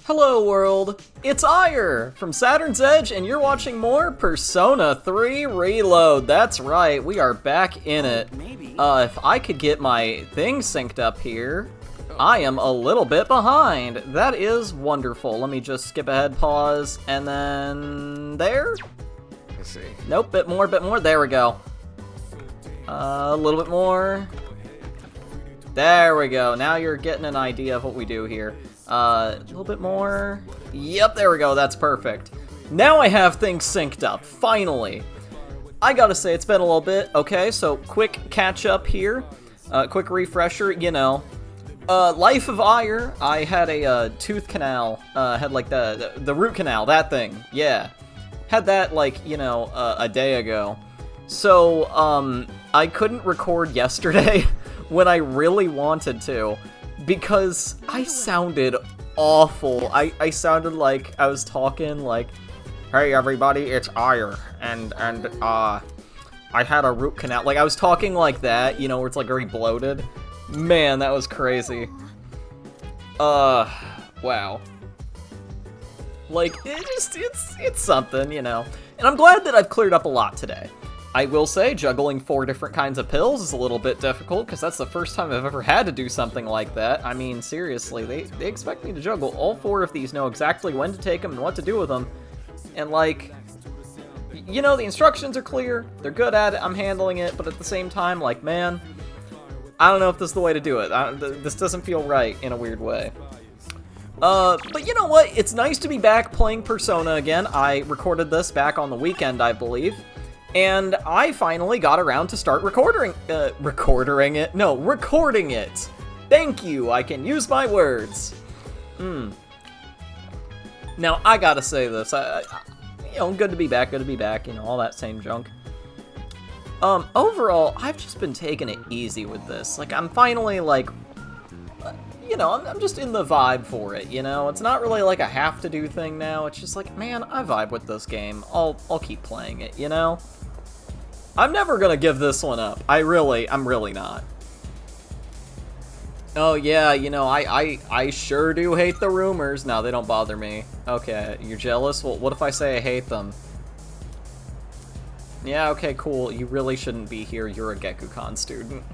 Hello world, it's Eire from Saturn's Edge and you're watching more Persona 3 Reload. That's right, we are back in it. If I could get my thing synced up here, I am a little bit behind. That is wonderful. Let me just skip ahead, pause, and then there? Let's see. Nope, bit more, there we go. A little bit more. There we go, now you're getting an idea of what we do here. A little bit more. Yep, there we go, that's perfect. Now I have things synced up, finally. I gotta say, it's been a little bit. Okay, so quick catch up here. Quick refresher, you know. Life of Eire, I had a tooth canal, had like the root canal, that thing, yeah. Had that like, you know, a day ago. So, I couldn't record yesterday when I really wanted to. Because I sounded awful. I sounded like I was talking like, hey everybody, it's Eire, and I had a root canal. Like I was talking like that, you know, where it's like very bloated. Man, that was crazy. Wow. Like it's something, you know. And I'm glad that I've cleared up a lot today. I will say, juggling 4 different kinds of pills is a little bit difficult, because that's the first time I've ever had to do something like that. I mean, seriously, they expect me to juggle all 4 of these, know exactly when to take them and what to do with them. And, like, you know, the instructions are clear, they're good at it, I'm handling it, but at the same time, like, man, I don't know if this is the way to do it. This doesn't feel right in a weird way. But you know what? It's nice to be back playing Persona again. I recorded this back on the weekend, I believe. And I finally got around to start recording it. Thank you, I can use my words. Now, I gotta say this, you know, good to be back, you know, all that same junk. Overall, I've just been taking it easy with this. Like, I'm finally, like, you know, I'm just in the vibe for it, you know? It's not really like a have-to-do thing now, it's just like, man, I vibe with this game. I'll keep playing it, you know? I'm never gonna give this one up. I'm really not. Oh yeah, you know, I sure do hate the rumors. No, they don't bother me. Okay, you're jealous? Well, what if I say I hate them? Yeah, okay, cool. You really shouldn't be here. You're a Gekukan student.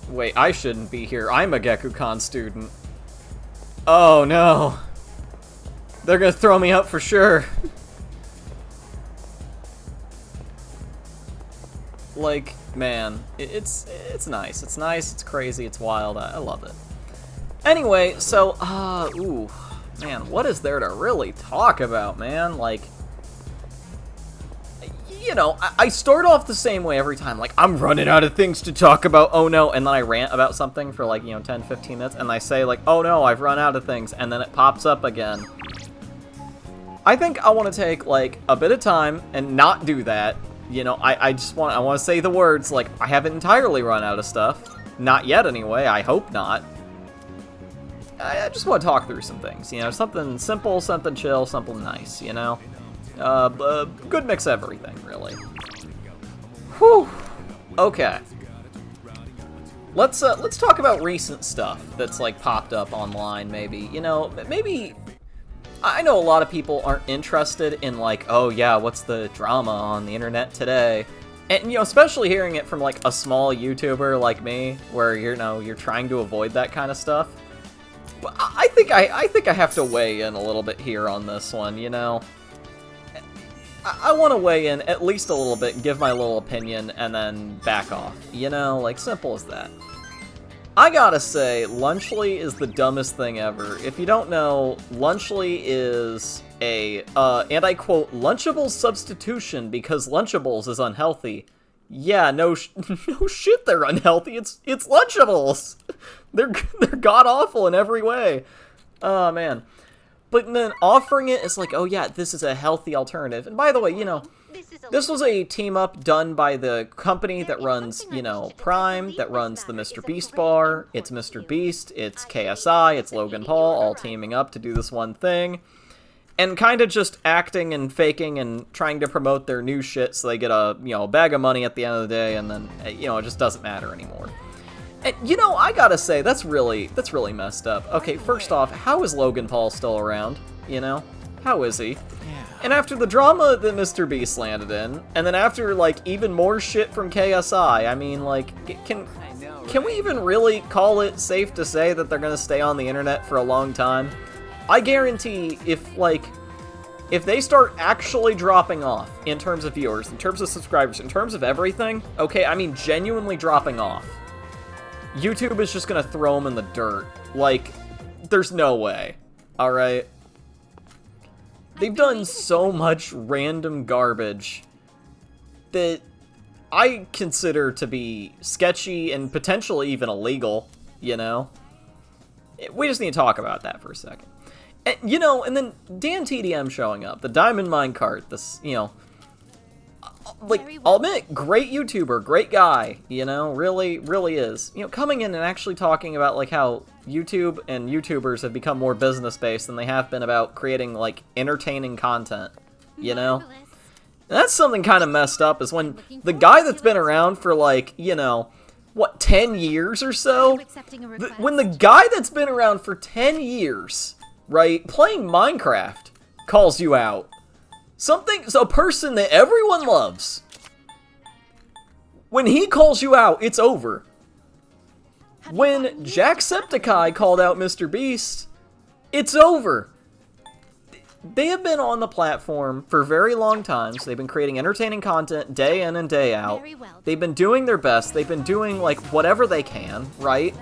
Wait, I shouldn't be here. I'm a Gekukan student. Oh no. They're gonna throw me out for sure. Like, man, it's nice. It's nice, it's crazy, it's wild. I love it. Anyway, so, ooh, man, what is there to really talk about, man? Like, you know, I start off the same way every time. Like, I'm running out of things to talk about, oh no, and then I rant about something for like, you know, 10, 15 minutes, and I say like, oh no, I've run out of things, and then it pops up again. I think I want to take, like, a bit of time and not do that. You know, I want to say the words, like, I haven't entirely run out of stuff. Not yet, anyway. I hope not. I just want to talk through some things, you know, something simple, something chill, something nice, you know? Good mix of everything, really. Whew. Okay. Let's talk about recent stuff that's, like, popped up online, maybe. You know, maybe... I know a lot of people aren't interested in, like, oh yeah, what's the drama on the internet today? And, you know, especially hearing it from, like, a small YouTuber like me, where, you know, you're trying to avoid that kind of stuff. But I think I have to weigh in a little bit here on this one, you know? I want to weigh in at least a little bit, give my little opinion, and then back off. You know, like, simple as that. I gotta say, Lunchly is the dumbest thing ever. If you don't know, Lunchly is a, and I quote, Lunchable substitution because Lunchables is unhealthy. Yeah, no shit, they're unhealthy. It's Lunchables. They're god-awful in every way. Oh, man. But then offering it is like, oh yeah, this is a healthy alternative. And by the way, you know, this was a team-up done by the company that runs, you know, Prime, that runs the Mr. Beast bar. It's Mr. Beast, it's KSI, it's Logan Paul, all teaming up to do this one thing. And kind of just acting and faking and trying to promote their new shit so they get a, you know, bag of money at the end of the day, and then, you know, it just doesn't matter anymore. And, you know, I gotta say, that's really messed up. Okay, first off, how is Logan Paul still around? You know? How is he? And after the drama that Mr. Beast landed in, and then after, like, even more shit from KSI, I mean, like, can we even really call it safe to say that they're gonna stay on the internet for a long time? I guarantee if they start actually dropping off in terms of viewers, in terms of subscribers, in terms of everything, okay, I mean genuinely dropping off, YouTube is just gonna throw them in the dirt. Like, there's no way. Alright? They've done so much random garbage that I consider to be sketchy and potentially even illegal, you know? We just need to talk about that for a second. And, you know, and then Dan TDM showing up, the Diamond Minecart, this, you know, like, I'll admit, great YouTuber, great guy, you know, really is. You know, coming in and actually talking about, like, how YouTube and YouTubers have become more business-based than they have been about creating, like, entertaining content, you know? And that's something kind of messed up, is when the guy that's been around for, like, you know, what, 10 years or so? When the guy that's been around for 10 years, right, playing Minecraft, calls you out. A person that everyone loves. When he calls you out, it's over. When Jacksepticeye called out Mr. Beast, it's over. They have been on the platform for very long times. They've been creating entertaining content day in and day out. They've been doing their best. They've been doing, like, whatever they can, right?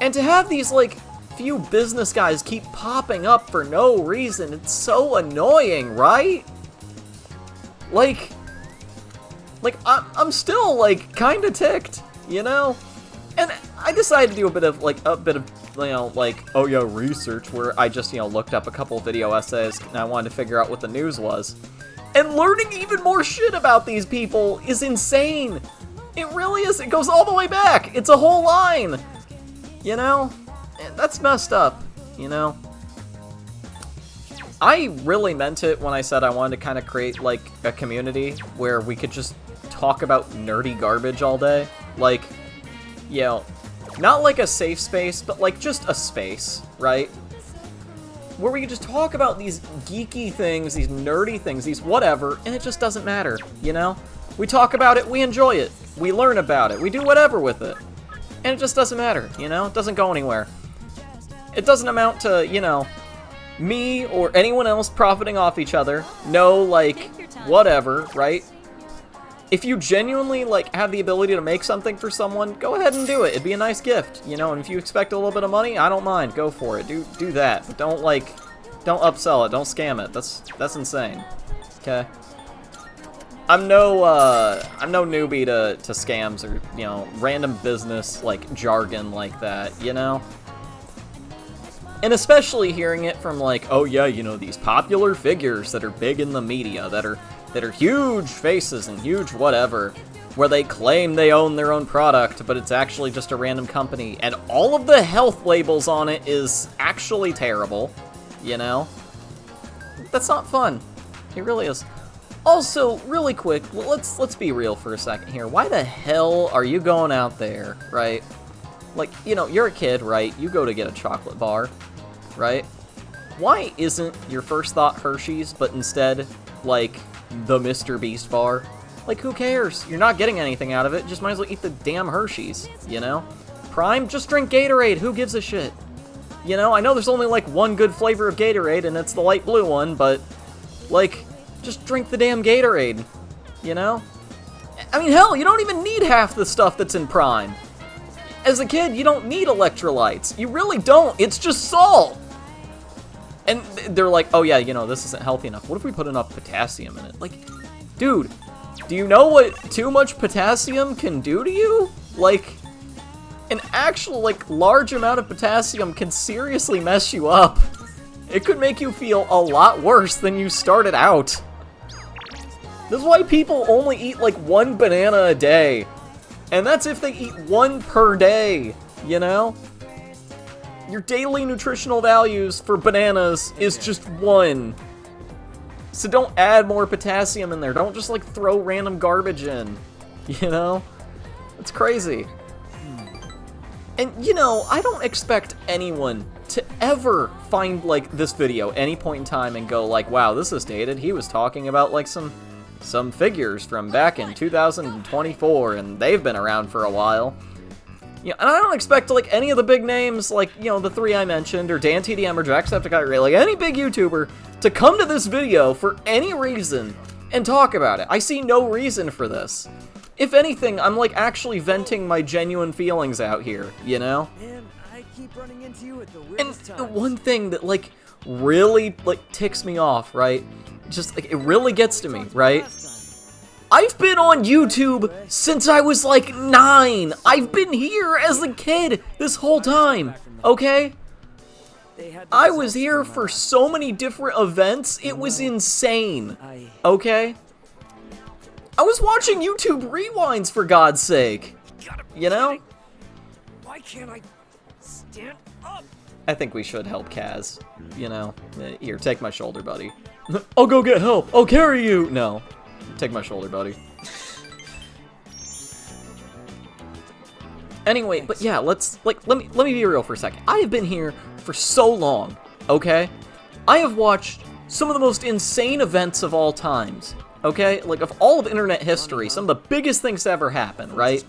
And to have these, like, few business guys keep popping up for no reason, it's so annoying, right? Like I'm still, like, kind of ticked, you know? And I decided to do a bit of, you know, like, oh yeah, research, where I just, you know, looked up a couple video essays, and I wanted to figure out what the news was. And learning even more shit about these people is insane! It really is, it goes all the way back! It's a whole line! You know? And that's messed up, you know? I really meant it when I said I wanted to kind of create, like, a community where we could just talk about nerdy garbage all day. Like, you know, not like a safe space, but like just a space, right? Where we could just talk about these geeky things, these nerdy things, these whatever, and it just doesn't matter, you know? We talk about it, we enjoy it, we learn about it, we do whatever with it. And it just doesn't matter, you know? It doesn't go anywhere. It doesn't amount to, you know, me or anyone else profiting off each other. No, like, whatever, right? If you genuinely, like, have the ability to make something for someone, go ahead and do it. It'd be a nice gift, you know? And if you expect a little bit of money, I don't mind. Go for it. Do that. But don't, like, don't upsell it. Don't scam it. That's insane. Okay? I'm no newbie to scams or, you know, random business, like, jargon like that, you know? And especially hearing it from, like, oh yeah, you know, these popular figures that are big in the media, that are huge faces and huge whatever, where they claim they own their own product, but it's actually just a random company, and all of the health labels on it is actually terrible, you know? That's not fun. It really is. Also, really quick, let's be real for a second here. Why the hell are you going out there, right? Like, you know, you're a kid, right? You go to get a chocolate bar, right? Why isn't your first thought Hershey's, but instead, like, the Mr. Beast bar? Like, who cares? You're not getting anything out of it. Just might as well eat the damn Hershey's, you know? Prime, just drink Gatorade. Who gives a shit? You know, I know there's only, like, one good flavor of Gatorade, and it's the light blue one, but, like, just drink the damn Gatorade, you know? I mean, hell, you don't even need half the stuff that's in Prime. As a kid, you don't need electrolytes. You really don't. It's just salt. And they're like, oh yeah, you know, this isn't healthy enough. What if we put enough potassium in it? Like, dude, do you know what too much potassium can do to you? Like, an actual, like, large amount of potassium can seriously mess you up. It could make you feel a lot worse than you started out. This is why people only eat, like, one banana a day. And that's if they eat one per day, you know? Your daily nutritional values for bananas is just one. So don't add more potassium in there. Don't just, like, throw random garbage in, you know? It's crazy. And, you know, I don't expect anyone to ever find, like, this video any point in time and go, like, wow, this is dated. He was talking about, like, some figures from back in 2024, and they've been around for a while. Yeah, and I don't expect, like, any of the big names, like, you know, the three I mentioned, or Dan TDM, or Jacksepticeye, like, any big YouTuber, to come to this video for any reason and talk about it. I see no reason for this. If anything, I'm, like, actually venting my genuine feelings out here, you know? Man, I keep running into you at the And weirdest the times. one thing that, like, really, like, ticks me off, right? Just, like, it really gets to me, right? I've been on YouTube since I was, like, 9! I've been here as a kid this whole time, okay? I was here for so many different events, it was insane, okay? I was watching YouTube rewinds, for God's sake, you know? Why can't I stand up? I think we should help Kaz, you know? Here, take my shoulder, buddy. I'll go get help, I'll carry you! No, take my shoulder, buddy. Anyway, but yeah, let's, like, let me be real for a second. I have been here for so long, okay? I have watched some of the most insane events of all times, okay? Like, of all of internet history, some of the biggest things to ever happen, right?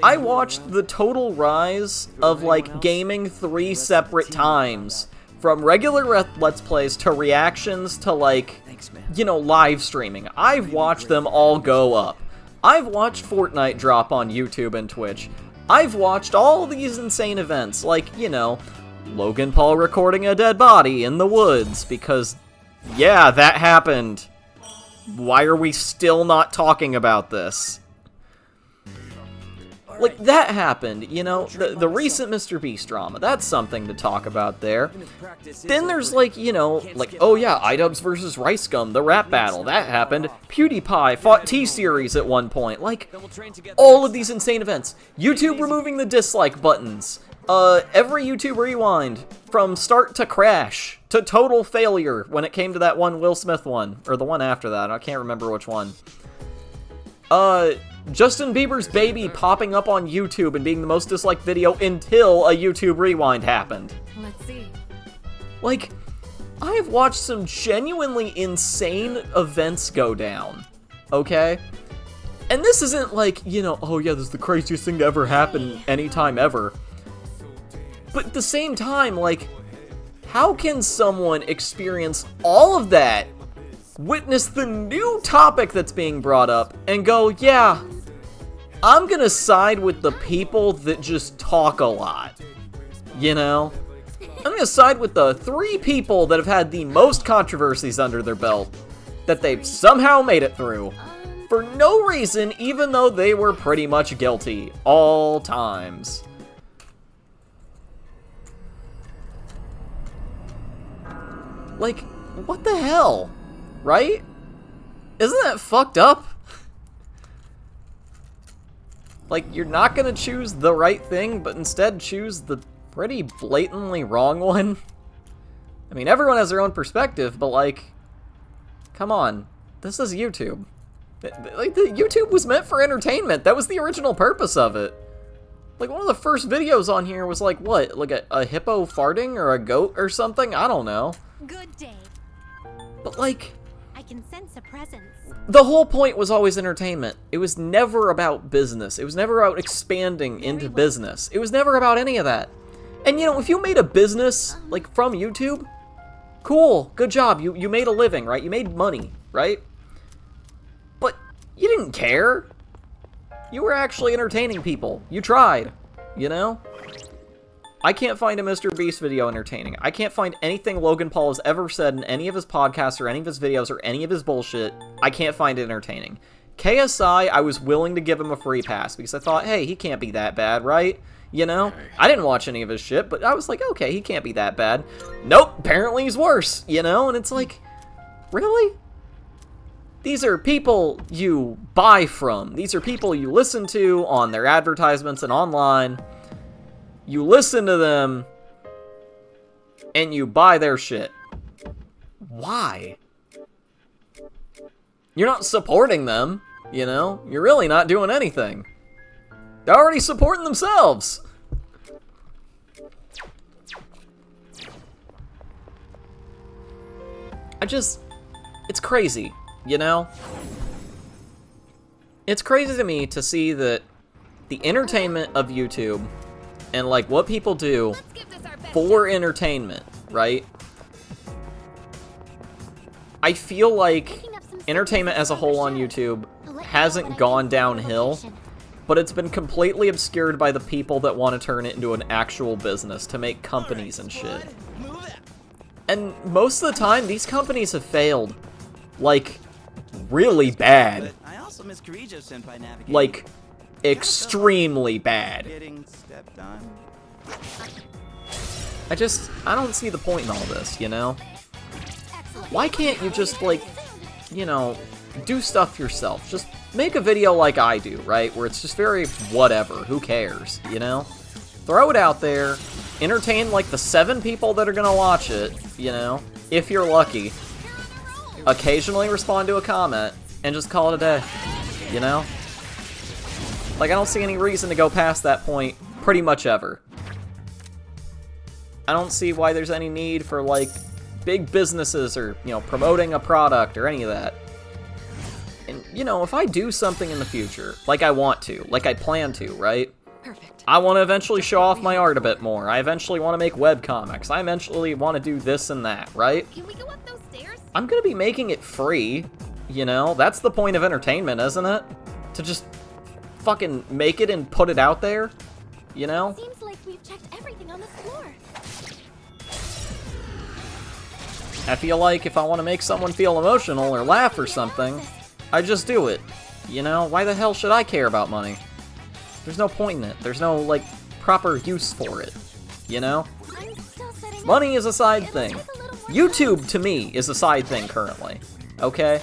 I watched the total rise of, like, gaming 3 separate times. From regular Let's Plays to reactions to, like, you know, live streaming. I've watched them all go up. I've watched Fortnite drop on YouTube and Twitch. I've watched all these insane events, like, you know, Logan Paul recording a dead body in the woods, because, yeah, that happened. Why are we still not talking about this? Like, that happened, you know, the recent Mr. Beast drama, that's something to talk about there. Then there's, like, you know, like, oh yeah, iDubbbz versus Rice Gum, the rap battle, that happened. PewDiePie fought T-Series at one point, like, all of these insane events. YouTube removing the dislike buttons. Every YouTube rewind, from start to crash, to total failure when it came to that one Will Smith one, or the one after that, I can't remember which one. Justin Bieber's baby popping up on YouTube and being the most disliked video until a YouTube rewind happened. Let's see. Like, I have watched some genuinely insane events go down, okay? And this isn't like, you know, oh yeah, this is the craziest thing to ever happen anytime ever. But at the same time, like, how can someone experience all of that, witness the new topic that's being brought up, and go, yeah, I'm gonna side with the people that just talk a lot, you know? I'm gonna side with the 3 people that have had the most controversies under their belt, that they've somehow made it through, for no reason, even though they were pretty much guilty, all times. Like, what the hell? Right? Isn't that fucked up? Like, you're not gonna choose the right thing, but instead choose the pretty blatantly wrong one? I mean, everyone has their own perspective, but like, come on. This is YouTube. Like, the YouTube was meant for entertainment. That was the original purpose of it. Like, one of the first videos on here was like, what? Like a hippo farting or a goat or something? I don't know. Good day. But like, I can sense a presence. the whole point was always entertainment. It was never about business. It was never about expanding into business. It was never about any of that. And you know, if you made a business, like, from YouTube, cool, good job, you made a living, right? You made money, right? But you didn't care. You were actually entertaining people. You tried, you know? I can't find a Mr. Beast video entertaining. I can't find anything Logan Paul has ever said in any of his podcasts or any of his videos or any of his bullshit. I can't find it entertaining. KSI, I was willing to give him a free pass because I thought, hey, he can't be that bad, right? You know? I didn't watch any of his shit, but I was like, okay, he can't be that bad. Nope, apparently he's worse, you know? And it's like, really? These are people you buy from. These are people you listen to on their advertisements and online. You listen to them, and you buy their shit. Why? You're not supporting them, you know? You're really not doing anything. They're already supporting themselves. It's crazy, you know? It's crazy to me to see that the entertainment of YouTube and, like, what people do for entertainment, right? I feel like entertainment as a whole on YouTube hasn't gone downhill, but it's been completely obscured by the people that want to turn it into an actual business to make companies and shit. And most of the time, these companies have failed, like, really bad. Like, extremely bad. I don't see the point in all this, you know? Why can't you just, like, you know, do stuff yourself? Just make a video like I do, right? Where it's just very whatever, who cares, you know? Throw it out there, entertain, like, the 7 people that are gonna watch it, you know? If you're lucky. Occasionally respond to a comment, and just call it a day, you know? Like, I don't see any reason to go past that point pretty much ever. I don't see why there's any need for, like, big businesses or, you know, promoting a product or any of that. And, you know, if I do something in the future, like I want to, like I plan to, right? Perfect. I want to eventually show off my art a bit more. I eventually want to make webcomics. I eventually want to do this and that, right? Can we go up those stairs? I'm going to be making it free, you know? That's the point of entertainment, isn't it? To just fucking make it and put it out there, you know? Seems like we've checked everything on this floor. I feel like if I want to make someone feel emotional or laugh or something, I just do it. You know, why the hell should I care about money? There's no point in it. There's no, like, proper use for it. You know? I'm still setting Money is a side thing. Take a little more YouTube, to me, is a side thing currently. Okay?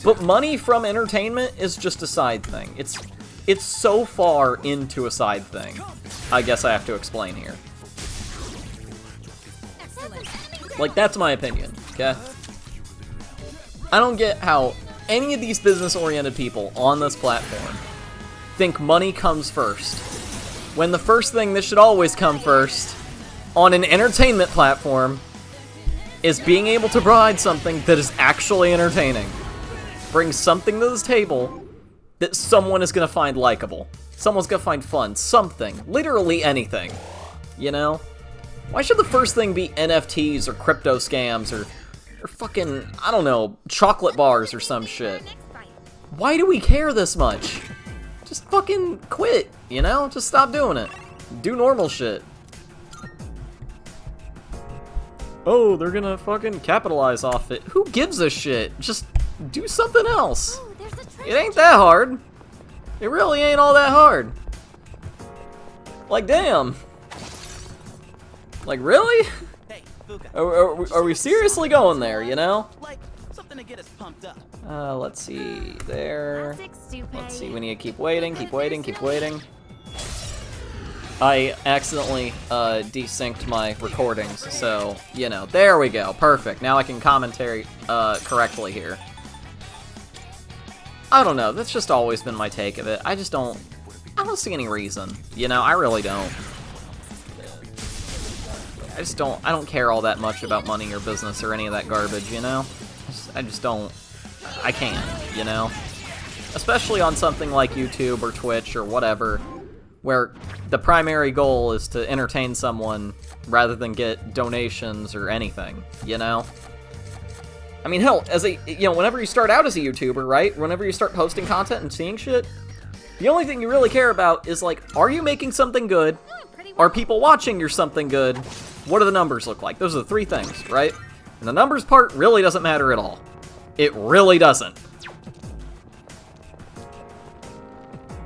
But money from entertainment is just a side thing. It's so far into a side thing. I guess I have to explain here. Like, that's my opinion, okay? I don't get how any of these business-oriented people on this platform think money comes first, when the first thing that should always come first on an entertainment platform is being able to provide something that is actually entertaining. Bring something to this table that someone is going to find likable. Someone's going to find fun. Something. Literally anything. You know? Why should the first thing be NFTs or crypto scams or fucking, I don't know, chocolate bars or some shit? Why do we care this much? Just fucking quit, you know? Just stop doing it. Do normal shit. Oh, they're gonna fucking capitalize off it. Who gives a shit? Just do something else. Oh, there's a treasure It ain't that hard. It really ain't all that hard. Like, damn. Like, really? Hey, Fuka. Are we seriously going there, you know? Like something to get us pumped up. Let's see. There. classic stupid. Let's see. We need to keep waiting, keep waiting, keep waiting. I accidentally desynced my recordings, so, you know, there we go. Perfect. Now I can commentary correctly here. I don't know. That's just always been my take of it. I don't see any reason. You know, I really don't. I don't care all that much about money or business or any of that garbage, you know? I just don't. I can't, you know? Especially on something like YouTube or Twitch or whatever, where the primary goal is to entertain someone rather than get donations or anything, you know? I mean, hell, whenever you start out as a YouTuber, right? Whenever you start posting content and seeing shit, the only thing you really care about is, like, are you making something good? Are people watching your something good? What do the numbers look like? Those are the 3 things, right? And the numbers part really doesn't matter at all. It really doesn't.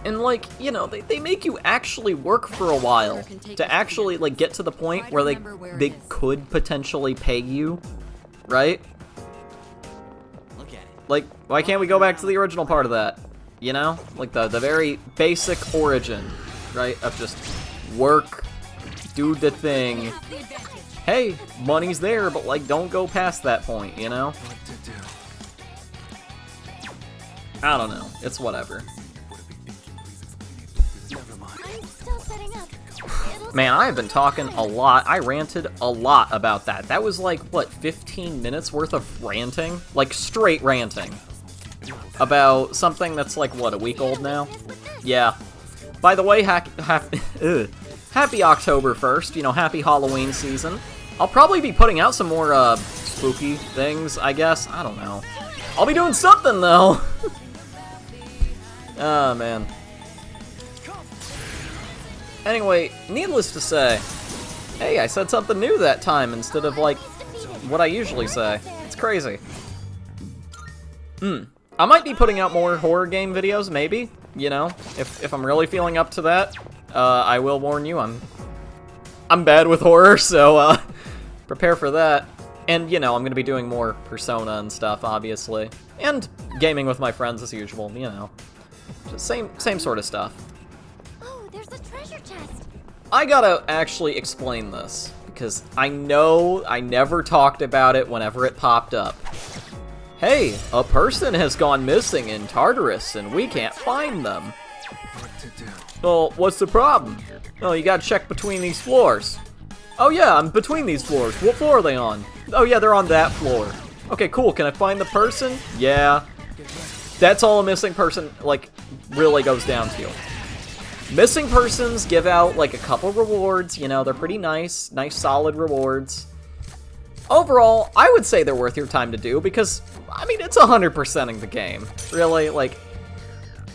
And, like, you know, they make you actually work for a while to actually, like, get to the point where they could potentially pay you, right? Look at it. Like, why can't we go back to the original part of that? You know? Like, the very basic origin, right? Of just work, do the thing. Hey, money's there, but, like, don't go past that point, you know? I don't know. It's whatever. Man, I have been talking a lot. I ranted a lot about that. That was like, what, 15 minutes worth of ranting? Like, straight ranting. About something that's like, what, a week old now? Yeah. By the way, happy October 1st, you know, happy Halloween season. I'll probably be putting out some more, spooky things, I guess. I don't know. I'll be doing something, though. Oh, man. Anyway, needless to say, hey, I said something new that time instead of, like, what I usually say. It's crazy. I might be putting out more horror game videos, maybe. You know, if I'm really feeling up to that, I will warn you, I'm bad with horror, so, prepare for that. And, you know, I'm gonna be doing more Persona and stuff, obviously. And gaming with my friends as usual, you know. Just same sort of stuff. Oh, there's a treasure chest. I gotta actually explain this, because I know I never talked about it whenever it popped up. Hey, a person has gone missing in Tartarus, and we can't find them. What to do? Well, what's the problem? Oh, you gotta check between these floors. Oh yeah, I'm between these floors. What floor are they on? Oh yeah, they're on that floor. Okay, cool. Can I find the person? Yeah. That's all a missing person, like, really goes down to. Missing persons give out, like, a couple rewards. You know, they're pretty nice. Nice, solid rewards. Overall, I would say they're worth your time to do because, I mean, it's 100%ing the game. Really, like,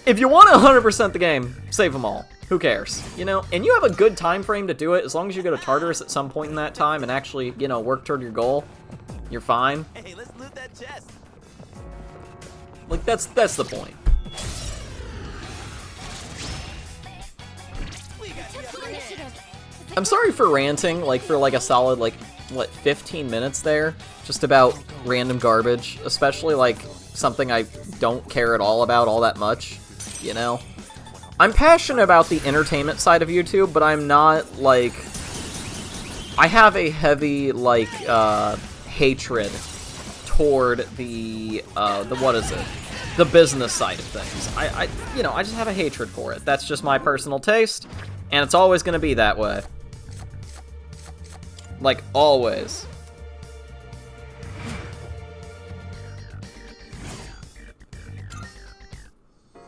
if you want to 100% the game, save them all. Who cares? You know, and you have a good time frame to do it. As long as you go to Tartarus at some point in that time and actually, you know, work toward your goal, you're fine. Hey, let's loot that chest. Like, that's the point. I'm sorry for ranting, like, for, like, a solid, like, what, 15 minutes there? Just about random garbage. Especially, like, something I don't care at all about all that much, you know? I'm passionate about the entertainment side of YouTube, but I'm not, like... I have a heavy, like, hatred toward the what is it? The business side of things. You know, I just have a hatred for it. That's just my personal taste, and it's always gonna be that way. Like, always.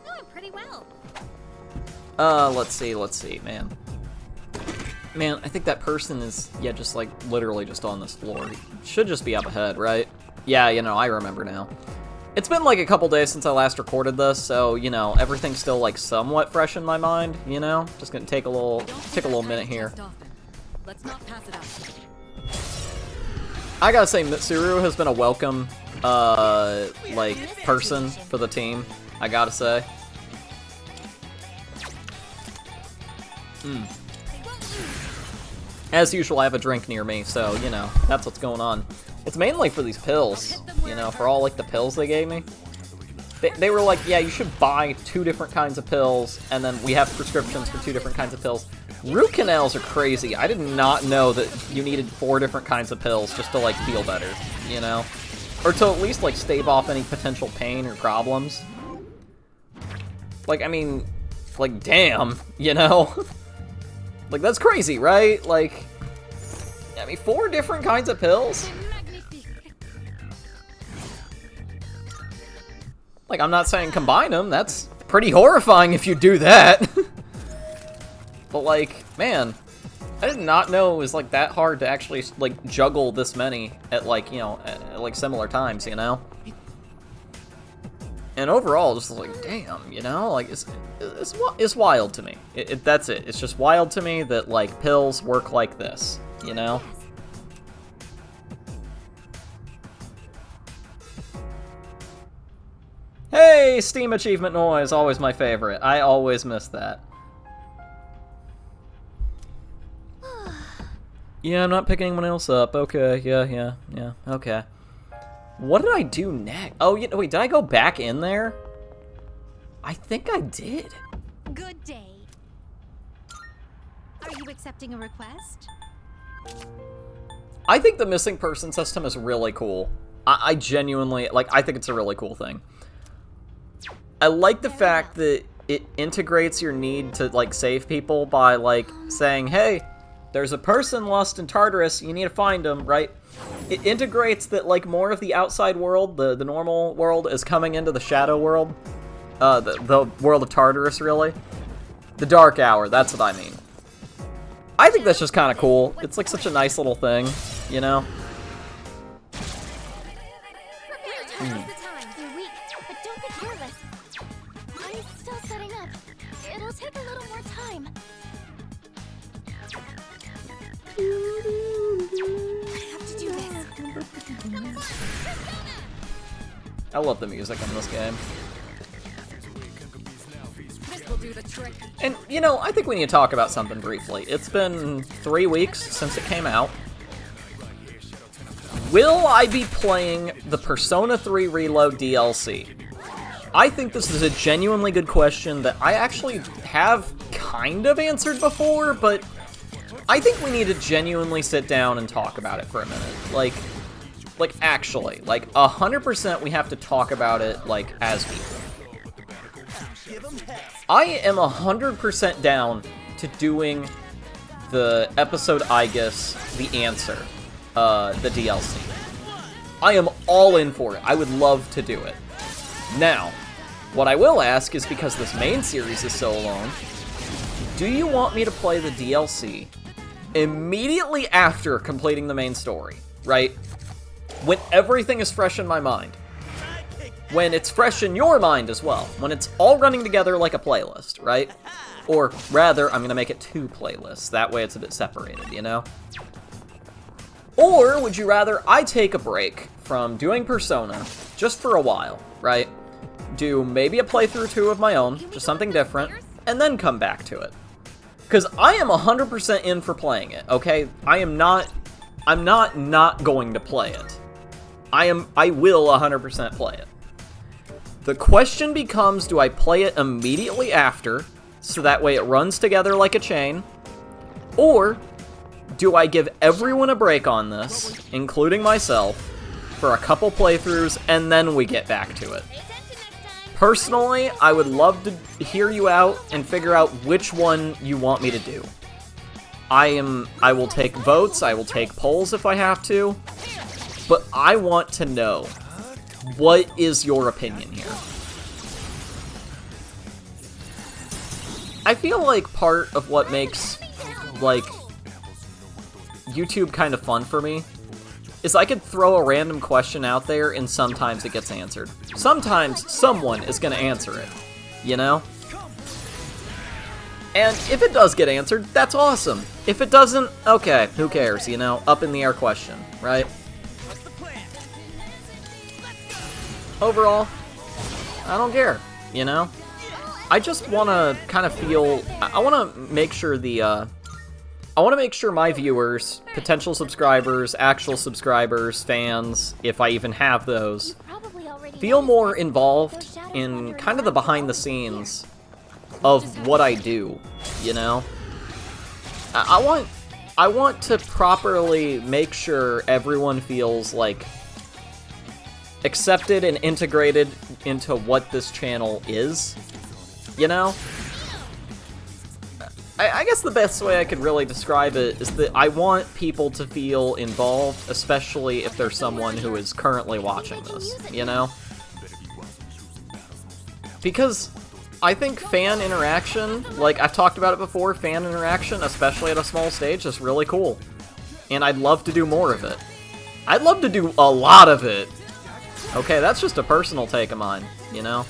Doing pretty well. Let's see, man. Man, I think that person is, yeah, just, like, literally just on this floor. He should just be up ahead, right? Yeah, you know, I remember now. It's been, like, a couple days since I last recorded this, so, you know, everything's still, like, somewhat fresh in my mind, you know? Just gonna take a little minute here. Let's not pass it up. I gotta say, Mitsuru has been a welcome, like, person for the team, I gotta say. As usual, I have a drink near me, so, you know, that's what's going on. It's mainly for these pills, you know, for all, like, the pills they gave me. They were like, yeah, you should buy 2 different kinds of pills, and then we have prescriptions for 2 different kinds of pills. Root canals are crazy. I did not know that you needed 4 different kinds of pills just to, like, feel better, you know? Or to at least, like, stave off any potential pain or problems. Like, I mean, like, damn, you know? Like, that's crazy, right? Like, I mean, 4 different kinds of pills? Like, I'm not saying combine them, that's pretty horrifying if you do that. But, like, man, I did not know it was, like, that hard to actually, like, juggle this many at, like, you know, at, like, similar times, you know? And overall, just like, damn, you know? Like, it's wild to me. That's it. It's just wild to me that, like, pills work like this, you know? Hey, Steam achievement noise, always my favorite. I always miss that. Yeah, I'm not picking anyone else up. Okay, yeah, okay. What did I do next? Oh, you know, wait, did I go back in there? I think I did. Good day. Are you accepting a request? I think the missing person system is really cool. I genuinely, like, I think it's a really cool thing. I like the fact that it integrates your need to, like, save people by, like, saying, hey, there's a person lost in Tartarus, you need to find him, right? It integrates that, like, more of the outside world, the normal world, is coming into the shadow world. The world of Tartarus, really. The Dark Hour, that's what I mean. I think that's just kind of cool. It's like such a nice little thing, you know? Prepare to the time. You're weak, but don't be careless. I'm still setting up. It'll take a little more time. I have to do this. I love the music in this game. This will do the trick. And, you know, I think we need to talk about something briefly. It's been 3 weeks since it came out. Will I be playing the Persona 3 Reload DLC? I think this is a genuinely good question that I actually have kind of answered before, but I think we need to genuinely sit down and talk about it for a minute. Like actually, like 100% we have to talk about it, like, as people. I am 100% down to doing the episode I guess, the answer, the DLC. I am all in for it. I would love to do it. Now, what I will ask is, because this main series is so long, do you want me to play the DLC immediately after completing the main story, right? When everything is fresh in my mind. When it's fresh in your mind as well. When it's all running together like a playlist, right? Or rather, I'm gonna make it 2 playlists. That way it's a bit separated, you know? Or would you rather I take a break from doing Persona just for a while, right? Do maybe a playthrough or 2 of my own, just something different, and then come back to it. Because I am 100% in for playing it, okay? I'm not going to play it. I will 100% play it. The question becomes, do I play it immediately after, so that way it runs together like a chain, or do I give everyone a break on this, including myself, for a couple playthroughs, and then we get back to it? Personally, I would love to hear you out and figure out which one you want me to do. I will take votes, I will take polls if I have to, but I want to know, what is your opinion here? I feel like part of what makes, like, YouTube kind of fun for me is I could throw a random question out there and sometimes it gets answered. Sometimes someone is going to answer it, you know? And if it does get answered, that's awesome. If it doesn't, okay, who cares, you know? Up in the air question, right? Overall, I don't care, you know? I just want to kind of feel, I want to make sure my viewers, potential subscribers, actual subscribers, fans, if I even have those, feel more involved in kind of the behind the scenes of what I do, you know? I want to properly make sure everyone feels, like, accepted and integrated into what this channel is, you know? I guess the best way I could really describe it is that I want people to feel involved, especially if there's someone who is currently watching this, you know? Because I think fan interaction, like I've talked about it before, fan interaction, especially at a small stage, is really cool. And I'd love to do more of it. I'd love to do a lot of it. Okay, that's just a personal take of mine, you know?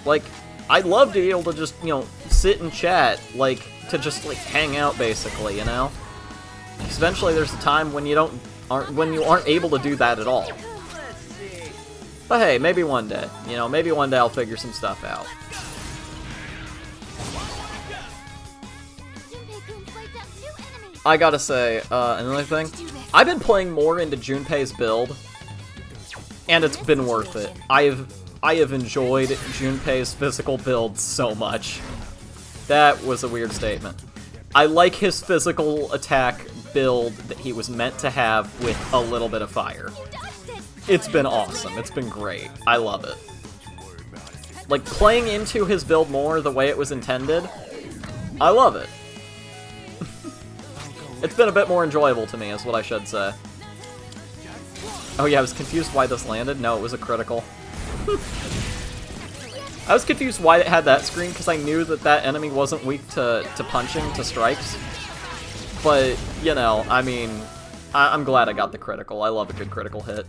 Like, I'd love to be able to just, you know, sit and chat, like, to just, like, hang out, basically, you know? Because eventually there's a time when you aren't able to do that at all. But hey, maybe one day, you know, maybe one day I'll figure some stuff out. I gotta say, another thing, I've been playing more into Junpei's build, and it's been worth it. I have enjoyed Junpei's physical build so much. That was a weird statement. I like his physical attack build that he was meant to have with a little bit of fire. It's been awesome. It's been great. I love it. Like, playing into his build more the way it was intended, I love it. It's been a bit more enjoyable to me, is what I should say. Oh yeah, I was confused why this landed. No, it was a critical. I was confused why it had that screen, because I knew that that enemy wasn't weak to punching, to strikes. But, you know, I mean, I'm glad I got the critical. I love a good critical hit.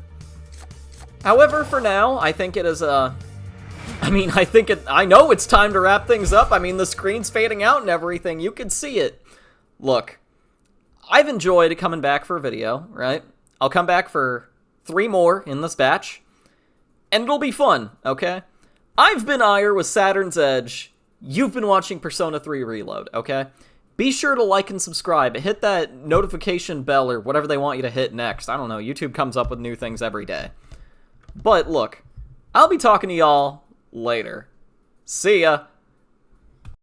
However, for now, I think it is I know it's time to wrap things up. I mean, the screen's fading out and everything. You can see it. Look, I've enjoyed coming back for a video, right? I'll come back for 3 more in this batch, and it'll be fun, okay? I've been Eire with Saturn's Edge. You've been watching Persona 3 Reload, okay? Be sure to like and subscribe. Hit that notification bell or whatever they want you to hit next. I don't know. YouTube comes up with new things every day. But look, I'll be talking to y'all later. See ya.